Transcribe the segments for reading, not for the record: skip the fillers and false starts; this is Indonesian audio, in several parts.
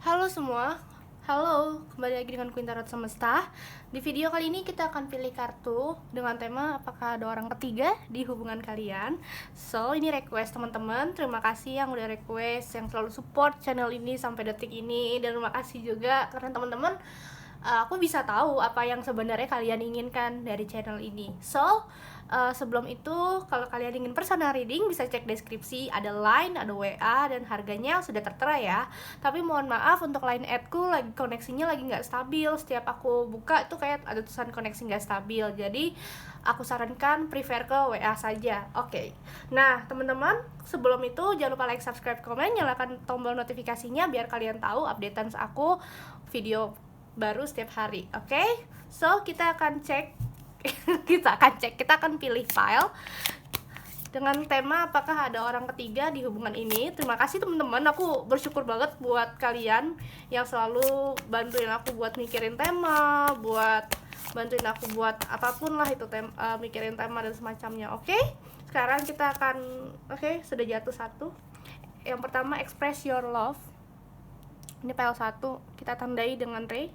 Halo semua, halo, kembali lagi dengan Queen Tarot Semesta. Di video kali ini kita akan pilih kartu dengan tema apakah ada orang ketiga di hubungan kalian. So, ini request teman-teman, terima kasih yang udah request, yang selalu support channel ini sampai detik ini. Dan terima kasih juga karena teman-teman, aku bisa tahu apa yang sebenarnya kalian inginkan dari channel ini. So, sebelum itu, kalau kalian ingin personal reading bisa cek deskripsi, ada line, ada WA, dan harganya sudah tertera ya. Tapi mohon maaf untuk line adku lagi koneksinya lagi nggak stabil. Setiap aku buka itu kayak ada tulisan koneksi nggak stabil. Jadi aku sarankan prefer ke WA saja. Oke. Nah teman-teman, sebelum itu jangan lupa like, subscribe, komen, nyalakan tombol notifikasinya biar kalian tahu updatean aku video baru setiap hari. Oke. So kita akan cek kita akan pilih file dengan tema apakah ada orang ketiga di hubungan ini. Terima kasih teman-teman, aku bersyukur banget buat kalian yang selalu bantuin aku buat mikirin tema, buat bantuin aku buat apapun lah itu, mikirin tema dan semacamnya. Oke, sekarang kita akan sudah jatuh satu. Yang pertama, express your love. Ini file 1, kita tandai dengan Ray.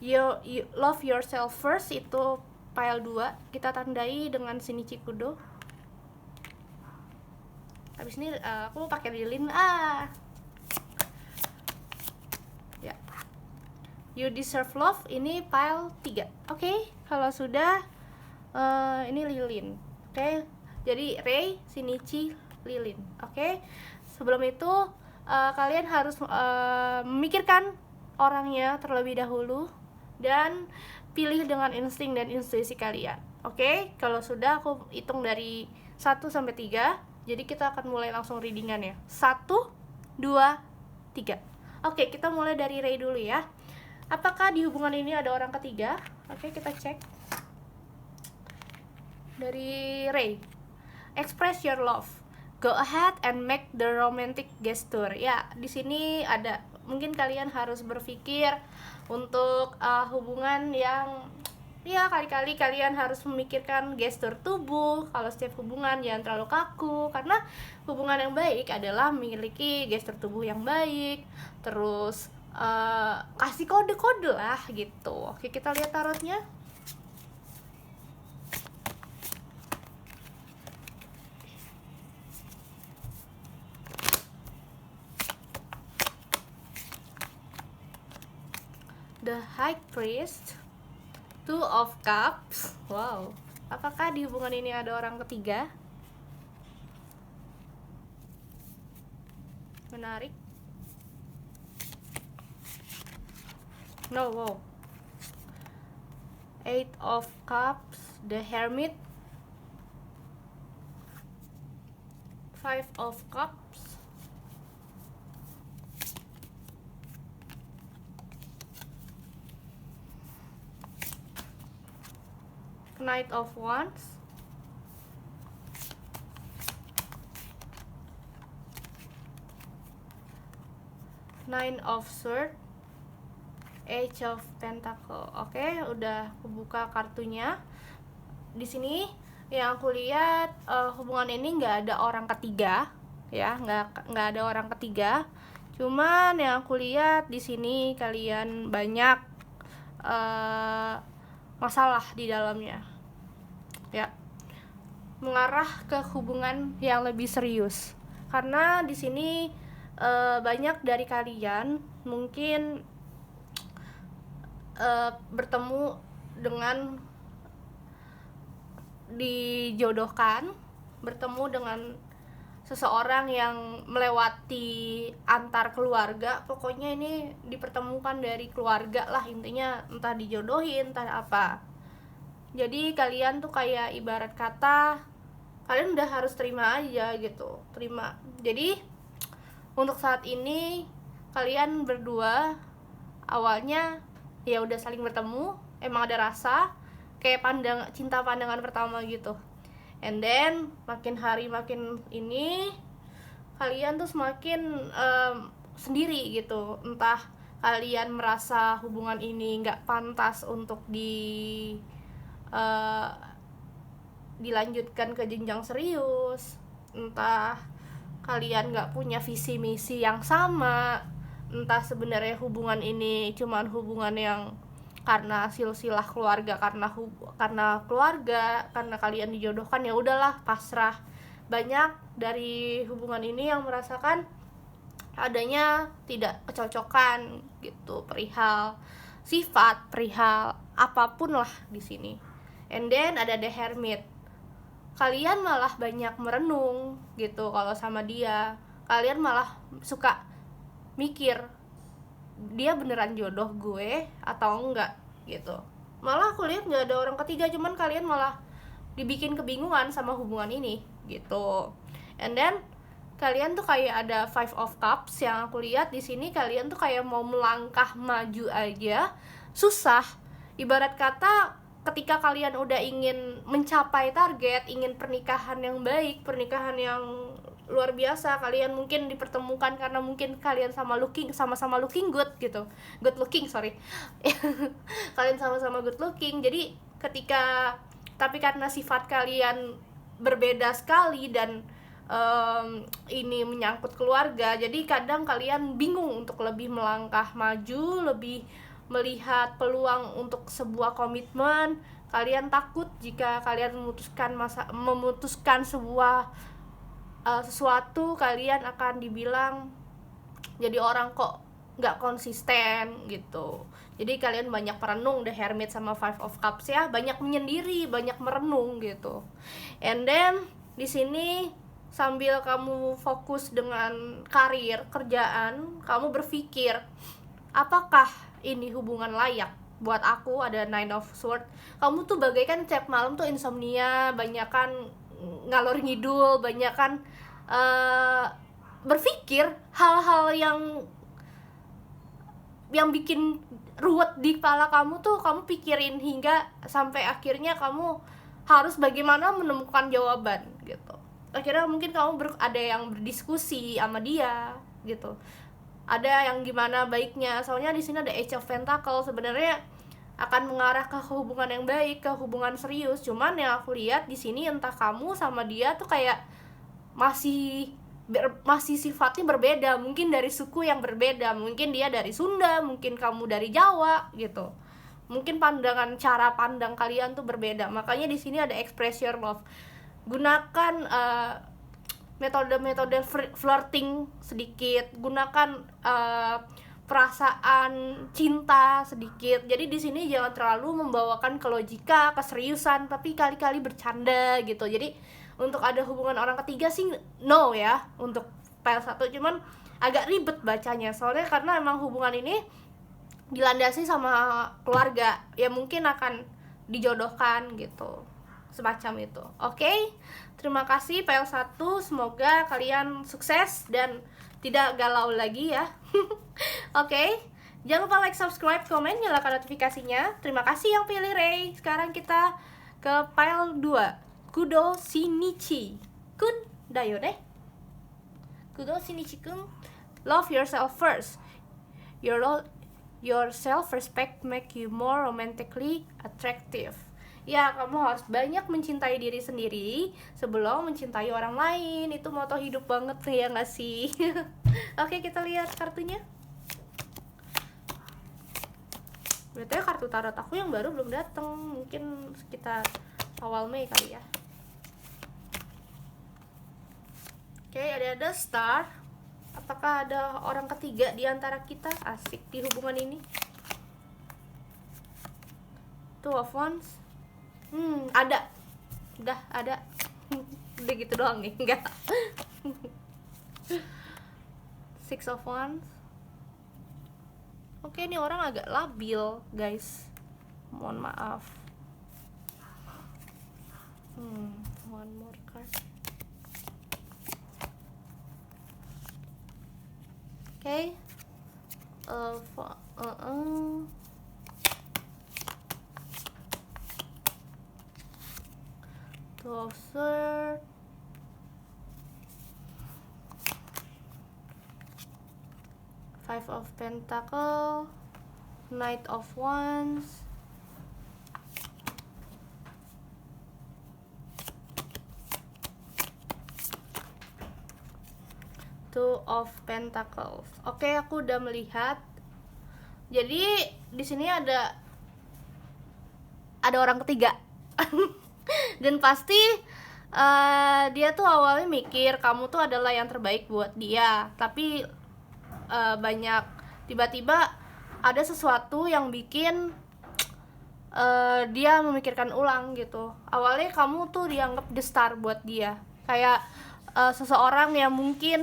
You love yourself first, itu file 2, kita tandai dengan Shinichi Kudo. Habis ini aku pakai lilin ya. You deserve love, ini file 3. Oke, kalau sudah ini lilin. Oke, jadi Ray, Shinichi, lilin. Oke, sebelum itu kalian harus memikirkan orangnya terlebih dahulu dan pilih dengan insting dan intuisi kalian. Oke, kalau sudah aku hitung dari 1 sampai 3. Jadi kita akan mulai langsung readingan ya. 1, 2, 3. Oke, kita mulai dari Ray dulu ya. Apakah di hubungan ini ada orang ketiga? Oke, kita cek. Dari Ray. Express your love. Go ahead and make the romantic gesture. Ya, di sini ada mungkin kalian harus berpikir untuk hubungan yang ya kali-kali kalian harus memikirkan gestur tubuh. Kalau setiap hubungan jangan terlalu kaku, karena hubungan yang baik adalah memiliki gestur tubuh yang baik, terus kasih kode-kode lah gitu. Oke, kita lihat tarotnya. The High Priest, Two of Cups. Wow, apakah di hubungan ini ada orang ketiga? Menarik. No, wow. Eight of Cups, The Hermit, Five of Cups, Knight of Wands, Nine of Swords, Age of Pentacle. Oke, udah kebuka kartunya. Di sini yang aku lihat hubungan ini nggak ada orang ketiga, ya, nggak ada orang ketiga. Cuman yang aku lihat di sini kalian banyak masalah di dalamnya, ya, mengarah ke hubungan yang lebih serius. Karena di sini banyak dari kalian mungkin bertemu dengan dijodohkan, bertemu dengan seseorang yang melewati antar keluarga. Pokoknya ini dipertemukan dari keluarga lah intinya, entah dijodohin, entah apa. Jadi kalian tuh kayak ibarat kata kalian udah harus terima aja gitu, terima. Jadi untuk saat ini kalian berdua awalnya ya udah saling bertemu, emang ada rasa kayak cinta pandangan pertama gitu. And then makin hari makin ini kalian tuh semakin sendiri gitu. Entah kalian merasa hubungan ini nggak pantas untuk uh, dilanjutkan ke jenjang serius, entah kalian nggak punya visi misi yang sama, entah sebenarnya hubungan ini cuman hubungan yang karena silsilah keluarga, karena keluarga, karena kalian dijodohkan, ya udahlah pasrah. Banyak dari hubungan ini yang merasakan adanya tidak kecocokan gitu, perihal sifat, perihal apapun lah di sini. And then ada The Hermit. Kalian malah banyak merenung gitu kalau sama dia. Kalian malah suka mikir, dia beneran jodoh gue atau enggak gitu. Malah aku lihat nggak ada orang ketiga, cuman kalian malah dibikin kebingungan sama hubungan ini gitu. And then kalian tuh kayak ada Five of Cups yang aku lihat di sini. Kalian tuh kayak mau melangkah maju aja susah. Ibarat kata ketika kalian udah ingin mencapai target, ingin pernikahan yang baik, pernikahan yang luar biasa, kalian mungkin dipertemukan karena mungkin kalian sama-sama looking good gitu, good looking, sorry. Kalian sama-sama good looking, jadi tapi karena sifat kalian berbeda sekali dan ini menyangkut keluarga, jadi kadang kalian bingung untuk lebih melangkah maju, lebih melihat peluang untuk sebuah komitmen. Kalian takut jika kalian memutuskan sebuah sesuatu, kalian akan dibilang jadi orang kok nggak konsisten gitu. Jadi kalian banyak merenung, The Hermit sama Five of Cups ya, banyak menyendiri, banyak merenung gitu. And then di sini sambil kamu fokus dengan karir, kerjaan, kamu berpikir, apakah ini hubungan layak buat aku? Ada Nine of Swords. Kamu tuh bagaikan tiap malam tuh insomnia, banyakan ngalor ngidul, banyakan berpikir hal-hal yang bikin ruwet di kepala kamu tuh kamu pikirin hingga sampai akhirnya kamu harus bagaimana menemukan jawaban gitu. Akhirnya mungkin kamu ada yang berdiskusi sama dia gitu, ada yang gimana baiknya. Soalnya di sini ada Age of Pentacles, sebenarnya akan mengarah ke hubungan yang baik, ke hubungan serius. Cuman yang aku lihat di sini entah kamu sama dia tuh kayak masih sifatnya berbeda, mungkin dari suku yang berbeda, mungkin dia dari Sunda, mungkin kamu dari Jawa gitu. Mungkin cara pandang kalian tuh berbeda. Makanya di sini ada express your love. Gunakan metode flirting sedikit, gunakan perasaan cinta sedikit. Jadi di sini jangan terlalu membawakan ke logika, keseriusan, tapi kali-kali bercanda gitu. Jadi untuk ada hubungan orang ketiga sih no ya untuk file 1, cuman agak ribet bacanya soalnya karena emang hubungan ini dilandasi sama keluarga, ya mungkin akan dijodohkan gitu, semacam itu. Oke, terima kasih file 1, semoga kalian sukses dan tidak galau lagi ya. Oke, jangan lupa like, subscribe, komen, nyalakan notifikasinya. Terima kasih yang pilih Ray. Sekarang kita ke file 2, Kudo Shinichi Kun dayo ne. Kudo Shinichi Kun, love yourself first. Your self-respect make you more romantically attractive. Ya, kamu harus banyak mencintai diri sendiri sebelum mencintai orang lain. Itu moto hidup banget ya nggak sih? Oke, kita lihat kartunya. Berarti kartu tarot aku yang baru belum datang, mungkin sekitar awal Mei kali ya. Oke, ada Star. Apakah ada orang ketiga di antara kita? Asik di hubungan ini. Two of Wands. Ada. Udah ada. Udah gitu doang nih, enggak. Six of Wands. Oke, ini orang agak labil, guys. Mohon maaf. One more card. Oke. Two of Swords. Five of Pentacles, Knight of Wands, Two of Pentacles. Oke, aku udah melihat. Jadi di sini ada orang ketiga. Dan pasti dia tuh awalnya mikir kamu tuh adalah yang terbaik buat dia, tapi banyak tiba-tiba ada sesuatu yang bikin dia memikirkan ulang gitu. Awalnya kamu tuh dianggap the star buat dia, kayak seseorang yang mungkin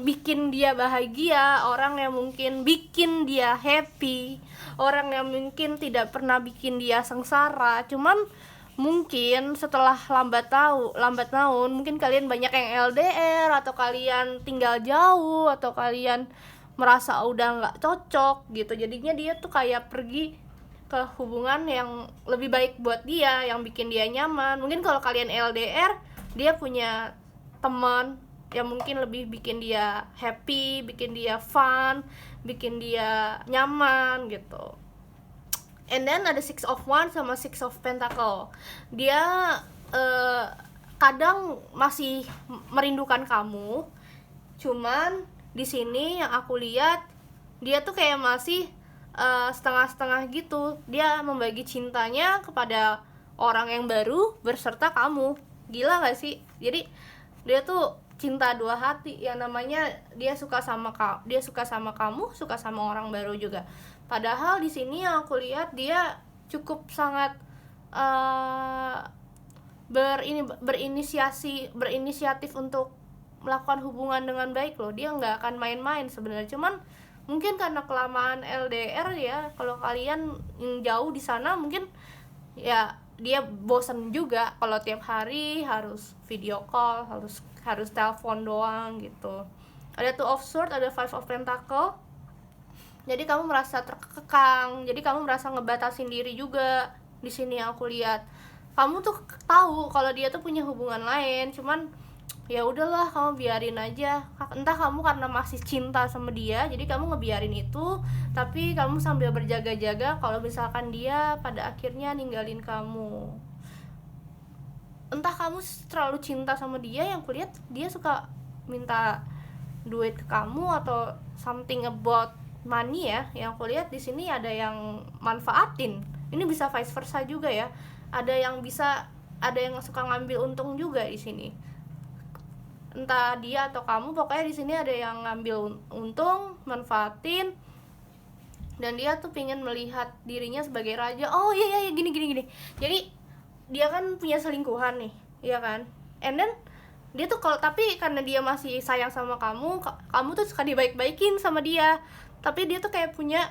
bikin dia bahagia, orang yang mungkin bikin dia happy, orang yang mungkin tidak pernah bikin dia sengsara. Cuman mungkin setelah lambat laun mungkin kalian banyak yang LDR, atau kalian tinggal jauh, atau kalian merasa udah nggak cocok gitu. Jadinya dia tuh kayak pergi ke hubungan yang lebih baik buat dia, yang bikin dia nyaman. Mungkin kalau kalian LDR, dia punya teman yang mungkin lebih bikin dia happy, bikin dia fun, bikin dia nyaman gitu. And then ada Six of Wands sama Six of Pentacle. Dia kadang masih merindukan kamu. Cuman di sini yang aku lihat, dia tuh kayak masih setengah-setengah gitu. Dia membagi cintanya kepada orang yang baru berserta kamu. Gila gak sih? Jadi dia tuh cinta dua hati. Yang namanya dia suka sama kamu, suka sama orang baru juga. Padahal di sini yang aku lihat dia cukup sangat berinisiatif untuk melakukan hubungan dengan baik loh. Dia nggak akan main-main sebenarnya. Cuman mungkin karena kelamaan LDR ya, kalau kalian jauh di sana mungkin ya dia bosan juga kalau tiap hari harus video call, harus telepon doang gitu. Ada Two of Swords, ada Five of Pentacle. Jadi kamu merasa terkekang, jadi kamu merasa ngebatasin diri juga. Di sini yang aku lihat, kamu tuh tahu kalau dia tuh punya hubungan lain, cuman ya udahlah kamu biarin aja. Entah kamu karena masih cinta sama dia, jadi kamu ngebiarin itu, tapi kamu sambil berjaga-jaga kalau misalkan dia pada akhirnya ninggalin kamu. Entah kamu terlalu cinta sama dia, yang kulihat dia suka minta duit ke kamu atau something about money ya. Yang aku lihat di sini ada yang manfaatin. Ini bisa vice versa juga ya. Ada yang suka ngambil untung juga di sini. Entah dia atau kamu, pokoknya di sini ada yang ngambil untung, manfaatin. Dan dia tuh pingin melihat dirinya sebagai raja. Oh iya gini. Jadi dia kan punya selingkuhan nih, iya kan? And then dia tuh tapi karena dia masih sayang sama kamu tuh suka dibaik-baikin sama dia. Tapi dia tuh kayak punya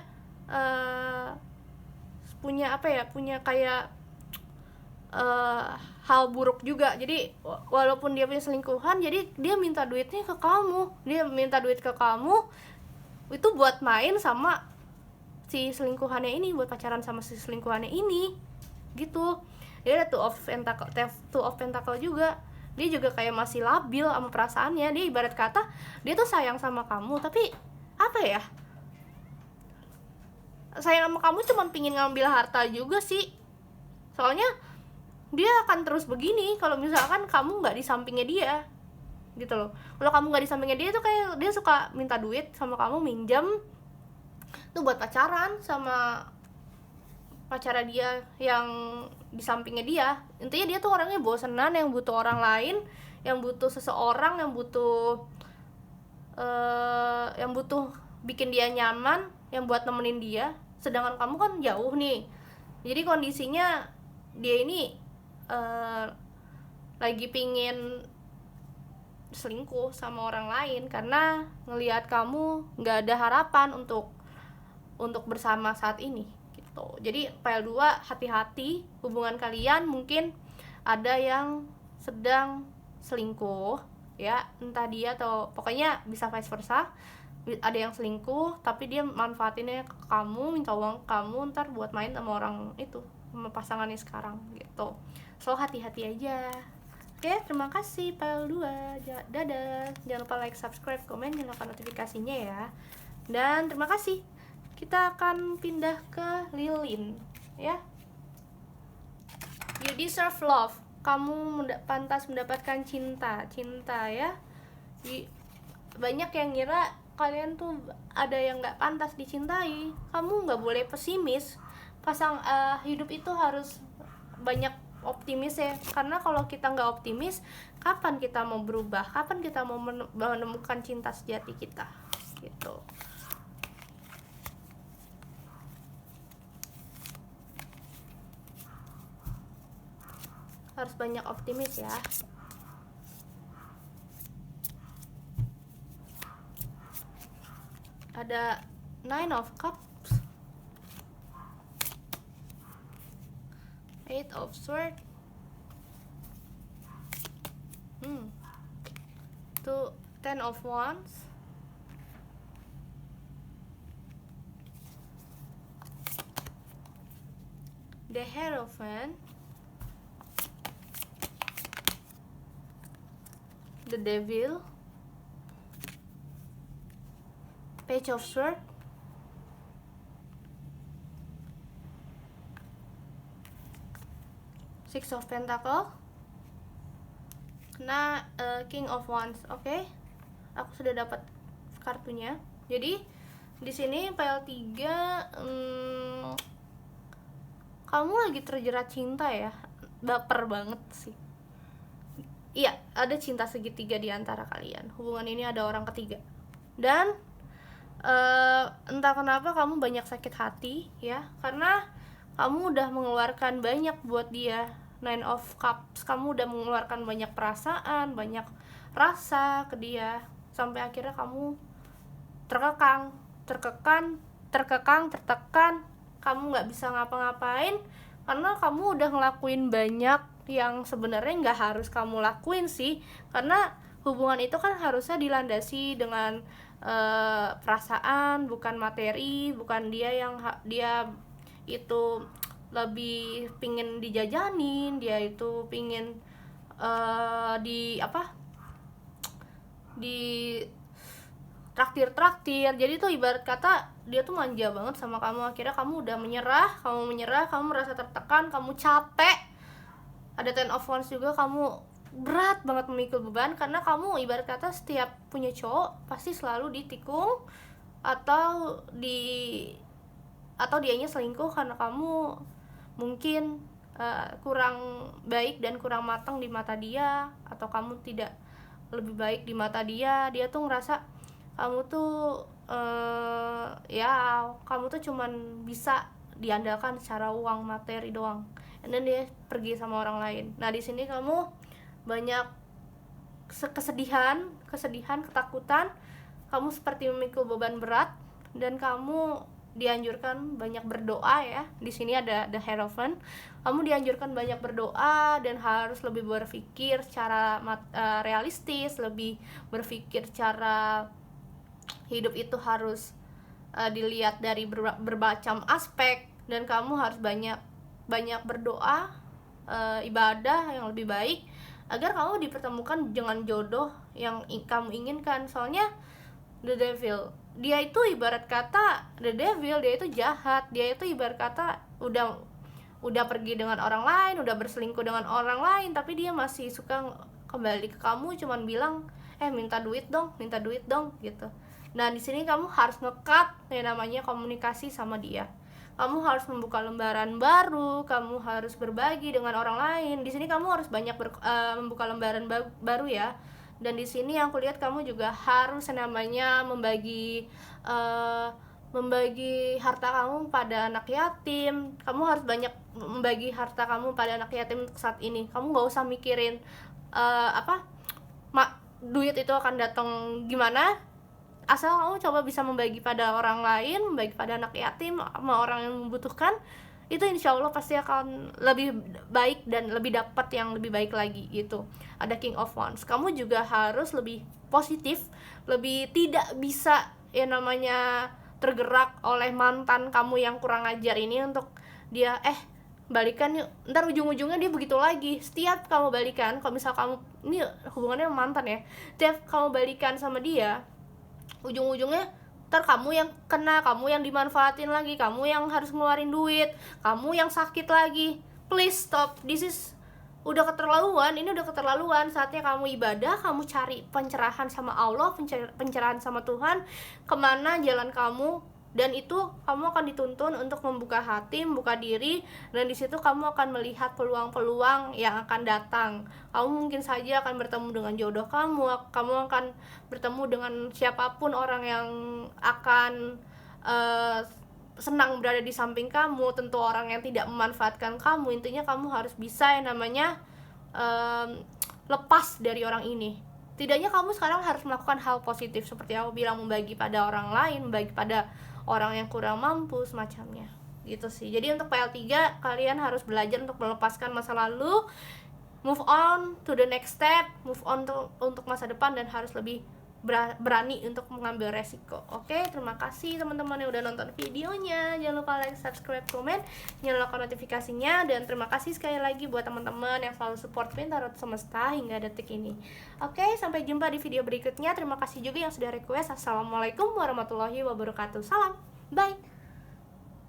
hal buruk juga. Jadi walaupun dia punya selingkuhan, jadi dia minta duitnya ke kamu. Dia minta duit ke kamu itu buat main sama si selingkuhannya ini, buat pacaran sama si selingkuhannya ini gitu. Dia ada Two of Pentacle juga. Dia juga kayak masih labil sama perasaannya. Dia ibarat kata dia tuh sayang sama kamu, tapi apa ya, sayang sama kamu cuma pingin ngambil harta juga sih. Soalnya dia akan terus begini kalau misalkan kamu nggak di sampingnya dia gitu loh. Kalau kamu nggak di sampingnya dia tuh kayak dia suka minta duit sama kamu, minjam tuh buat pacaran sama pacara dia yang di sampingnya dia. Intinya dia tuh orangnya bosenan, yang butuh orang lain, yang butuh seseorang, yang butuh bikin dia nyaman, yang buat nemenin dia. Sedangkan kamu kan jauh nih. Jadi kondisinya dia ini lagi pingin selingkuh sama orang lain karena ngelihat kamu nggak ada harapan untuk bersama saat ini gitu. Jadi PL2 hati-hati, hubungan kalian mungkin ada yang sedang selingkuh ya, entah dia atau pokoknya bisa vice versa. Ada yang selingkuh tapi dia manfaatinnya ke kamu, minta uang kamu ntar buat main sama orang itu, sama pasangannya sekarang gitu. So hati-hati aja. Oke, terima kasih PL2. Dadah. Jangan lupa like, subscribe, komen, nyalakan notifikasinya ya. Dan terima kasih. Kita akan pindah ke Lilin ya. You deserve love. Kamu pantas mendapatkan cinta ya. banyak yang ngira kalian tuh ada yang nggak pantas dicintai. Kamu nggak boleh pesimis. Hidup itu harus banyak optimis ya, karena kalau kita nggak optimis, kapan kita mau berubah, kapan kita mau menemukan cinta sejati kita gitu. Harus banyak optimis ya. Ada Nine of Cups, Eight of Swords, Ten of Wands, the Hierophant, the Devil, Page of Swords, Six of Pentacles. Nah, King of Wands. Oke. Aku sudah dapat kartunya. Jadi di sini PL3, kamu lagi terjerat cinta ya. Baper banget sih. Iya, ada cinta segitiga di antara kalian. Hubungan ini ada orang ketiga. Dan entah kenapa kamu banyak sakit hati ya, karena kamu udah mengeluarkan banyak buat dia. Nine of Cups, kamu udah mengeluarkan banyak perasaan, banyak rasa ke dia, sampai akhirnya kamu tertekan, kamu nggak bisa ngapa-ngapain karena kamu udah ngelakuin banyak yang sebenarnya nggak harus kamu lakuin sih, karena hubungan itu kan harusnya dilandasi dengan perasaan, bukan materi, bukan dia itu lebih pingin dijajanin, dia itu pingin di traktir. Jadi tuh ibarat kata dia tuh manja banget sama kamu. Akhirnya kamu udah menyerah, kamu merasa tertekan, kamu capek. Ada Ten of Wands juga, kamu berat banget memikul beban, karena kamu ibarat kata setiap punya cowok pasti selalu ditikung atau dianya selingkuh karena kamu mungkin kurang baik dan kurang matang di mata dia, atau kamu tidak lebih baik di mata dia. Dia tuh ngerasa kamu tuh kamu tuh cuman bisa diandalkan secara uang, materi doang, dan dia pergi sama orang lain. Nah di sini kamu banyak kesedihan, ketakutan, kamu seperti memikul beban berat, dan kamu dianjurkan banyak berdoa ya. Di sini ada the Hierophant. Kamu dianjurkan banyak berdoa dan harus lebih berpikir secara realistis, lebih berpikir secara hidup itu harus dilihat dari bermacam aspek, dan kamu harus banyak berdoa, ibadah yang lebih baik agar kamu dipertemukan dengan jodoh yang kamu inginkan. Soalnya the Devil, dia itu ibarat kata dia itu jahat. Dia itu ibarat kata udah pergi dengan orang lain, udah berselingkuh dengan orang lain, tapi dia masih suka kembali ke kamu, cuman bilang minta duit dong gitu. Nah di sini kamu harus ngekat namanya komunikasi sama dia. Kamu harus membuka lembaran baru, kamu harus berbagi dengan orang lain. Di sini kamu harus banyak membuka lembaran baru ya. Dan di sini yang aku lihat kamu juga harus namanya membagi harta kamu pada anak yatim. Kamu harus banyak membagi harta kamu pada anak yatim saat ini. Kamu nggak usah mikirin duit itu akan datang gimana, asal kamu coba bisa membagi pada orang lain, membagi pada anak yatim sama orang yang membutuhkan, itu insya Allah pasti akan lebih baik dan lebih dapat yang lebih baik lagi gitu. Ada King of Wands, kamu juga harus lebih positif, lebih tidak bisa namanya tergerak oleh mantan kamu yang kurang ajar ini untuk dia balikan yuk, ntar ujung-ujungnya dia begitu lagi. Setiap kamu balikan, kalau misal kamu ini hubungannya mantan ya, setiap kamu balikan sama dia, ujung-ujungnya ntar kamu yang kena, kamu yang dimanfaatin lagi, kamu yang harus ngeluarin duit, kamu yang sakit lagi. Please stop, this is udah keterlaluan, ini udah keterlaluan. Saatnya kamu ibadah, kamu cari pencerahan sama Allah, pencerahan sama Tuhan, kemana jalan kamu. Dan itu kamu akan dituntun untuk membuka hati, membuka diri, dan di situ kamu akan melihat peluang-peluang yang akan datang. Kamu mungkin saja akan bertemu dengan jodoh kamu akan bertemu dengan siapapun orang yang akan senang berada di samping kamu. Tentu orang yang tidak memanfaatkan kamu. Intinya kamu harus bisa yang namanya lepas dari orang ini. Tidaknya kamu sekarang harus melakukan hal positif, seperti aku bilang, membagi pada orang lain, membagi pada orang yang kurang mampu, semacamnya gitu sih. Jadi untuk PL3 kalian harus belajar untuk melepaskan masa lalu, move on to the next step, move on untuk masa depan, dan harus lebih berani untuk mengambil resiko. Oke, terima kasih teman-teman yang udah nonton videonya. Jangan lupa like, subscribe, komen, nyalakan notifikasinya, dan terima kasih sekali lagi buat teman-teman yang selalu support Tarot Semesta hingga detik ini. Oke, sampai jumpa di video berikutnya. Terima kasih juga yang sudah request. Assalamualaikum warahmatullahi wabarakatuh. Salam, bye.